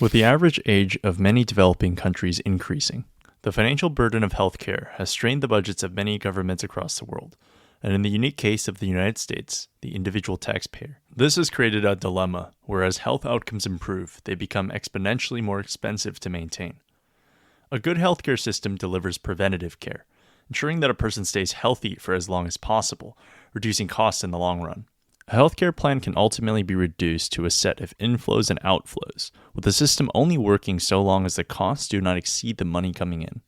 With the average age of many developing countries increasing, the financial burden of healthcare has strained the budgets of many governments across the world, and in the unique case of the United States, the individual taxpayer. This has created a dilemma where as health outcomes improve, they become exponentially more expensive to maintain. A good healthcare system delivers preventative care, ensuring that a person stays healthy for as long as possible, reducing costs in the long run. A healthcare plan can ultimately be reduced to a set of inflows and outflows, with the system only working so long as the costs do not exceed the money coming in.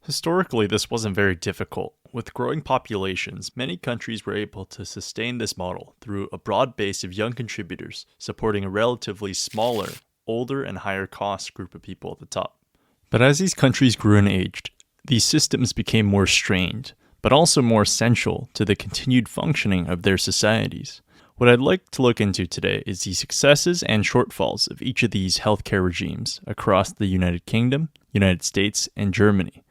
Historically, this wasn't very difficult. With growing populations, many countries were able to sustain this model through a broad base of young contributors supporting a relatively smaller, older, and higher cost group of people at the top. But as these countries grew and aged, these systems became more strained, but also more essential to the continued functioning of their societies. What I'd like to look into today is the successes and shortfalls of each of these healthcare regimes across the United Kingdom, United States, and Germany,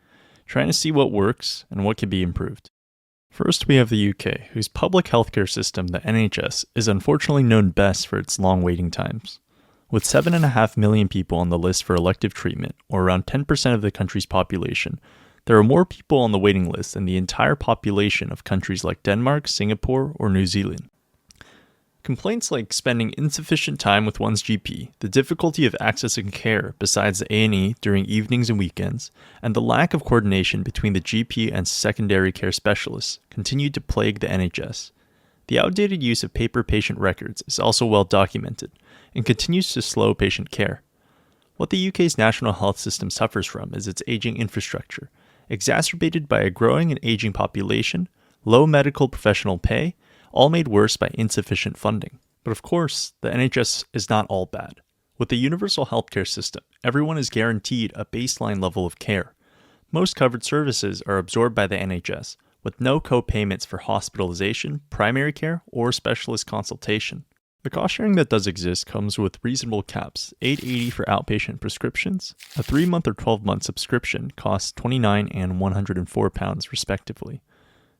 trying to see what works and what can be improved. First, we have the UK, whose public healthcare system, the NHS, is unfortunately known best for its long waiting times. With 7.5 million people on the list for elective treatment, or around 10% of the country's population, there are more people on the waiting list than the entire population of countries like Denmark, Singapore, or New Zealand. Complaints like spending insufficient time with one's GP, the difficulty of accessing care besides the A&E during evenings and weekends, and the lack of coordination between the GP and secondary care specialists continued to plague the NHS. The outdated use of paper patient records is also well documented and continues to slow patient care. What the UK's national health system suffers from is its aging infrastructure, exacerbated by a growing and aging population, low medical professional pay, all made worse by insufficient funding. But of course, the NHS is not all bad. With the universal healthcare system, everyone is guaranteed a baseline level of care. Most covered services are absorbed by the NHS, with no co-payments for hospitalization, primary care, or specialist consultation. The cost sharing that does exist comes with reasonable caps, $8.80 for outpatient prescriptions. A 3-month or 12-month subscription costs £29 and £104 respectively.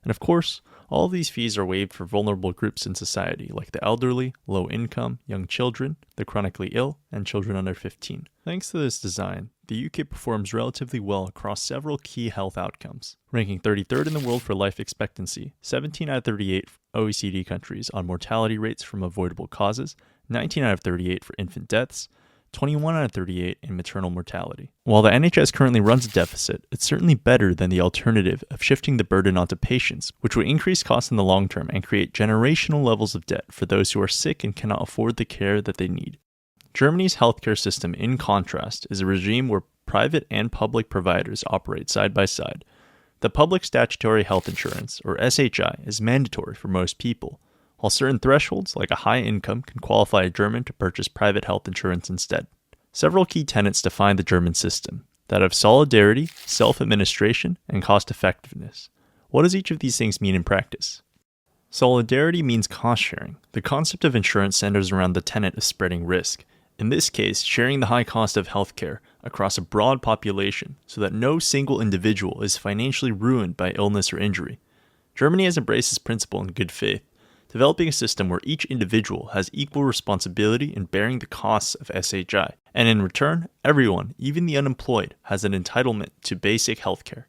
And of course, all of these fees are waived for vulnerable groups in society, like the elderly, low income, young children, the chronically ill, and children under 15. Thanks to this design, the UK performs relatively well across several key health outcomes, ranking 33rd in the world for life expectancy, 17 out of 38 OECD countries on mortality rates from avoidable causes, 19 out of 38 for infant deaths, 21 out of 38 in maternal mortality. While the NHS currently runs a deficit, it's certainly better than the alternative of shifting the burden onto patients, which would increase costs in the long term and create generational levels of debt for those who are sick and cannot afford the care that they need. Germany's healthcare system, in contrast, is a regime where private and public providers operate side by side. The public Statutory Health Insurance, or SHI, is mandatory for most people, while certain thresholds, like a high income, can qualify a German to purchase private health insurance instead. Several key tenets define the German system, that of solidarity, self-administration, and cost-effectiveness. What does each of these things mean in practice? Solidarity means cost-sharing. The concept of insurance centers around the tenet of spreading risk. In this case, sharing the high cost of healthcare across a broad population so that no single individual is financially ruined by illness or injury. Germany has embraced this principle in good faith, developing a system where each individual has equal responsibility in bearing the costs of SHI, and in return, everyone, even the unemployed, has an entitlement to basic healthcare.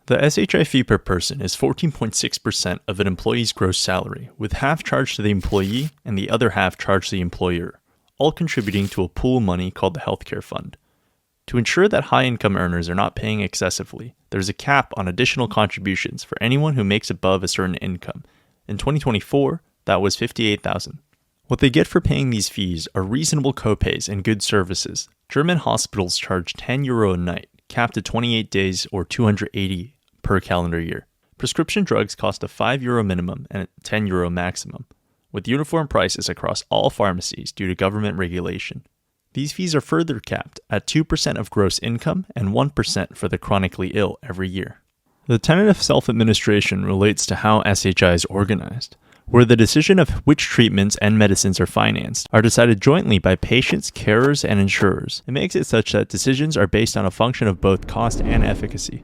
The SHI fee per person is 14.6% of an employee's gross salary, with half charged to the employee and the other half charged to the employer, all contributing to a pool of money called the healthcare fund. To ensure that high-income earners are not paying excessively, there's a cap on additional contributions for anyone who makes above a certain income. In 2024, that was $58,000. What they get for paying these fees are reasonable copays and good services. German hospitals charge €10 a night, capped at 28 days or $280 per calendar year. Prescription drugs cost a €5 minimum and a €10 maximum, with uniform prices across all pharmacies due to government regulation. These fees are further capped at 2% of gross income and 1% for the chronically ill every year. The tenet of self-administration relates to how SHI is organized, where the decision of which treatments and medicines are financed are decided jointly by patients, carers, and insurers. It makes it such that decisions are based on a function of both cost and efficacy.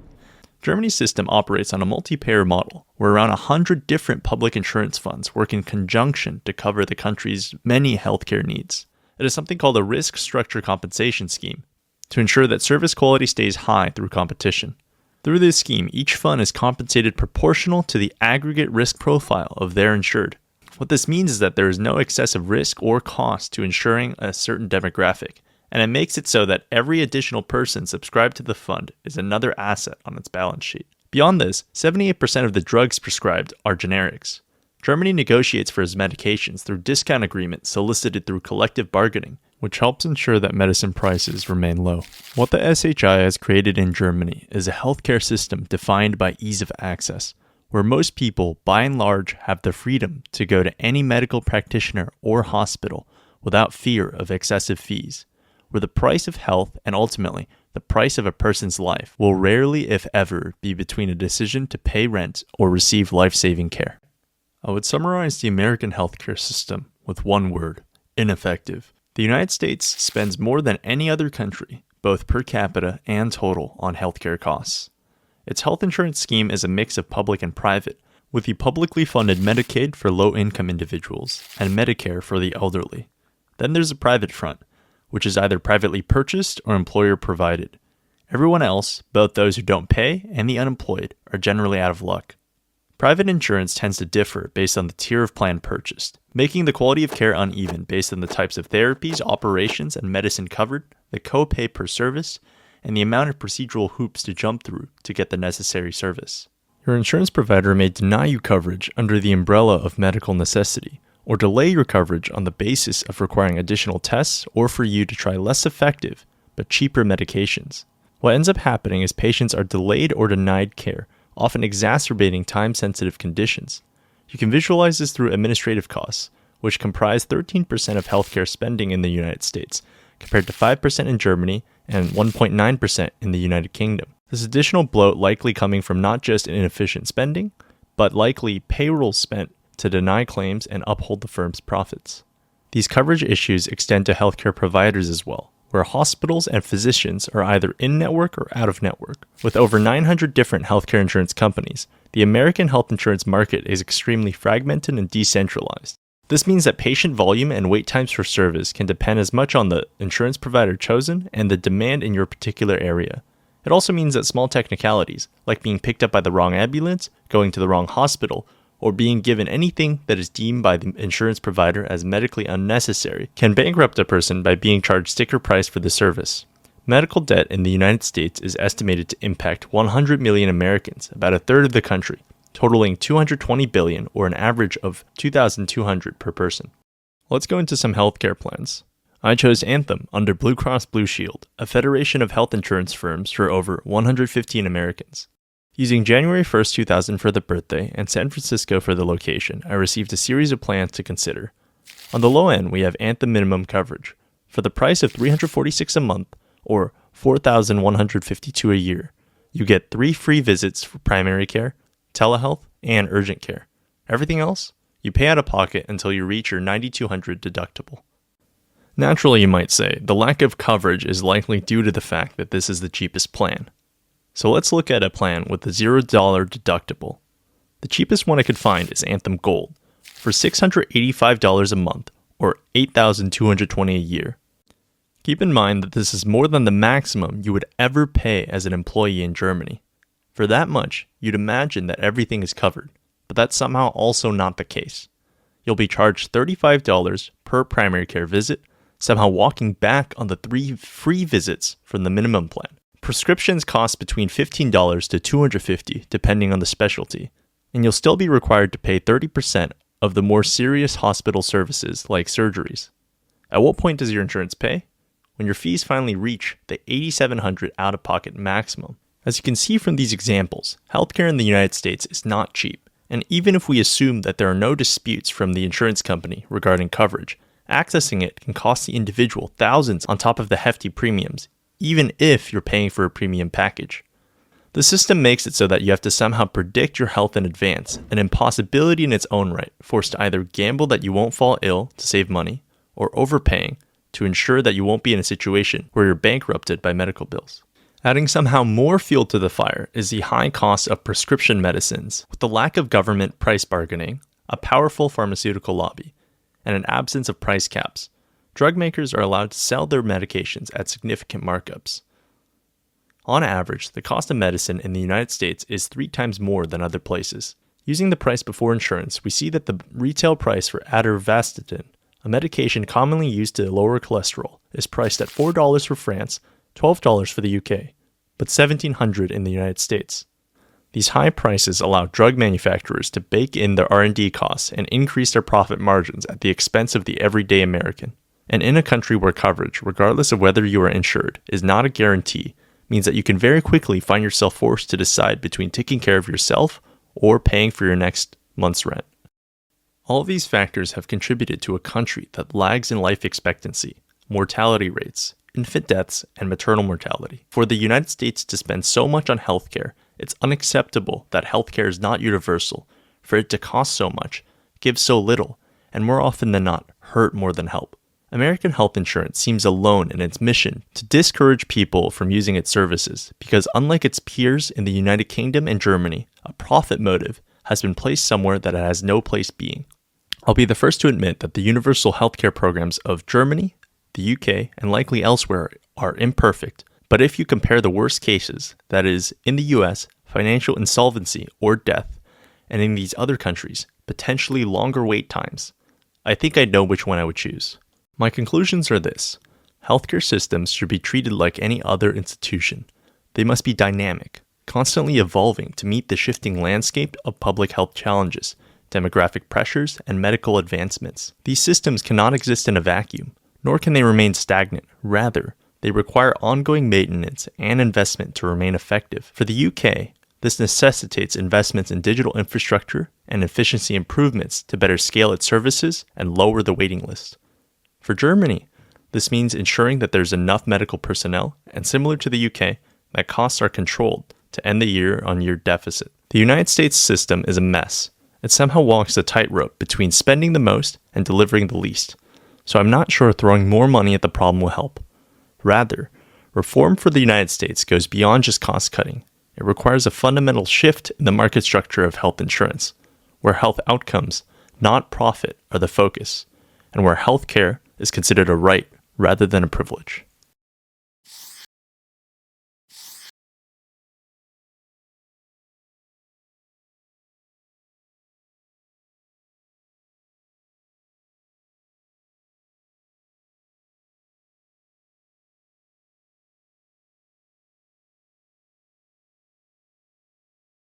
Germany's system operates on a multi-payer model, where around 100 different public insurance funds work in conjunction to cover the country's many healthcare needs. It is something called a risk structure compensation scheme to ensure that service quality stays high through competition. Through this scheme, each fund is compensated proportional to the aggregate risk profile of their insured. What this means is that there is no excessive risk or cost to insuring a certain demographic, and it makes it so that every additional person subscribed to the fund is another asset on its balance sheet. Beyond this, 78% of the drugs prescribed are generics. Germany negotiates for its medications through discount agreements solicited through collective bargaining, which helps ensure that medicine prices remain low. What the SHI has created in Germany is a healthcare system defined by ease of access, where most people, by and large, have the freedom to go to any medical practitioner or hospital without fear of excessive fees, where the price of health and ultimately the price of a person's life will rarely, if ever, be between a decision to pay rent or receive life-saving care. I would summarize the American healthcare system with one word: ineffective. The United States spends more than any other country, both per capita and total, on healthcare costs. Its health insurance scheme is a mix of public and private, with the publicly funded Medicaid for low-income individuals and Medicare for the elderly. Then there's a private front, which is either privately purchased or employer-provided. Everyone else, both those who don't pay and the unemployed, are generally out of luck. Private insurance tends to differ based on the tier of plan purchased, making the quality of care uneven based on the types of therapies, operations, and medicine covered, the copay per service, and the amount of procedural hoops to jump through to get the necessary service. Your insurance provider may deny you coverage under the umbrella of medical necessity, or delay your coverage on the basis of requiring additional tests or for you to try less effective but cheaper medications. What ends up happening is patients are delayed or denied care, often exacerbating time-sensitive conditions. You can visualize this through administrative costs, which comprise 13% of healthcare spending in the United States, compared to 5% in Germany and 1.9% in the United Kingdom. This additional bloat likely coming from not just inefficient spending, but likely payroll spent to deny claims and uphold the firm's profits. These coverage issues extend to healthcare providers as well, where hospitals and physicians are either in-network or out-of-network. With over 900 different healthcare insurance companies, the American health insurance market is extremely fragmented and decentralized. This means that patient volume and wait times for service can depend as much on the insurance provider chosen and the demand in your particular area. It also means that small technicalities, like being picked up by the wrong ambulance, going to the wrong hospital, or being given anything that is deemed by the insurance provider as medically unnecessary, can bankrupt a person by being charged sticker price for the service. Medical debt in the United States is estimated to impact 100 million Americans, about a third of the country, totaling $220 billion, or an average of $2,200 per person. Let's go into some healthcare plans. I chose Anthem under Blue Cross Blue Shield, a federation of health insurance firms for over 115 Americans. Using January 1st, 2000 for the birthday and San Francisco for the location, I received a series of plans to consider. On the low end, we have Anthem minimum coverage. For the price of $346 a month, or $4,152 a year, you get 3 free visits for primary care, telehealth, and urgent care. Everything else, you pay out of pocket until you reach your $9,200 deductible. Naturally, you might say, the lack of coverage is likely due to the fact that this is the cheapest plan. So let's look at a plan with a $0 deductible. The cheapest one I could find is Anthem Gold for $685 a month, or $8,220 a year. Keep in mind that this is more than the maximum you would ever pay as an employee in Germany. For that much, you'd imagine that everything is covered, but that's somehow also not the case. You'll be charged $35 per primary care visit, somehow walking back on the 3 free visits from the minimum plan. Prescriptions cost between $15 to $250 depending on the specialty, and you'll still be required to pay 30% of the more serious hospital services like surgeries. At what point does your insurance pay? When your fees finally reach the $8,700 out-of-pocket maximum. As you can see from these examples, healthcare in the United States is not cheap, and even if we assume that there are no disputes from the insurance company regarding coverage, accessing it can cost the individual thousands on top of the hefty premiums, even if you're paying for a premium package. The system makes it so that you have to somehow predict your health in advance, an impossibility in its own right, forced to either gamble that you won't fall ill to save money, or overpaying to ensure that you won't be in a situation where you're bankrupted by medical bills. Adding somehow more fuel to the fire is the high cost of prescription medicines, with the lack of government price bargaining, a powerful pharmaceutical lobby, and an absence of price caps. Drug makers are allowed to sell their medications at significant markups. On average, the cost of medicine in the United States is 3 times more than other places. Using the price before insurance, we see that the retail price for atorvastatin, a medication commonly used to lower cholesterol, is priced at $4 for France, $12 for the UK, but $1,700 in the United States. These high prices allow drug manufacturers to bake in their R&D costs and increase their profit margins at the expense of the everyday American. And in a country where coverage, regardless of whether you are insured, is not a guarantee, means that you can very quickly find yourself forced to decide between taking care of yourself or paying for your next month's rent. All of these factors have contributed to a country that lags in life expectancy, mortality rates, infant deaths, and maternal mortality. For the United States to spend so much on healthcare, it's unacceptable that healthcare is not universal, for it to cost so much, give so little, and more often than not, hurt more than help. American health insurance seems alone in its mission to discourage people from using its services because, unlike its peers in the United Kingdom and Germany, a profit motive has been placed somewhere that it has no place being. I'll be the first to admit that the universal healthcare programs of Germany, the UK, and likely elsewhere are imperfect, but if you compare the worst cases, that is, in the US, financial insolvency or death, and in these other countries, potentially longer wait times, I think I know which one I would choose. My conclusions are this. Healthcare systems should be treated like any other institution. They must be dynamic, constantly evolving to meet the shifting landscape of public health challenges, demographic pressures, and medical advancements. These systems cannot exist in a vacuum, nor can they remain stagnant. Rather, they require ongoing maintenance and investment to remain effective. For the UK, this necessitates investments in digital infrastructure and efficiency improvements to better scale its services and lower the waiting list. For Germany, this means ensuring that there's enough medical personnel, and similar to the UK, that costs are controlled to end the year-on-year deficit. The United States system is a mess. It somehow walks a tightrope between spending the most and delivering the least. So I'm not sure throwing more money at the problem will help. Rather, reform for the United States goes beyond just cost cutting. It requires a fundamental shift in the market structure of health insurance, where health outcomes, not profit, are the focus, and where health care is considered a right rather than a privilege.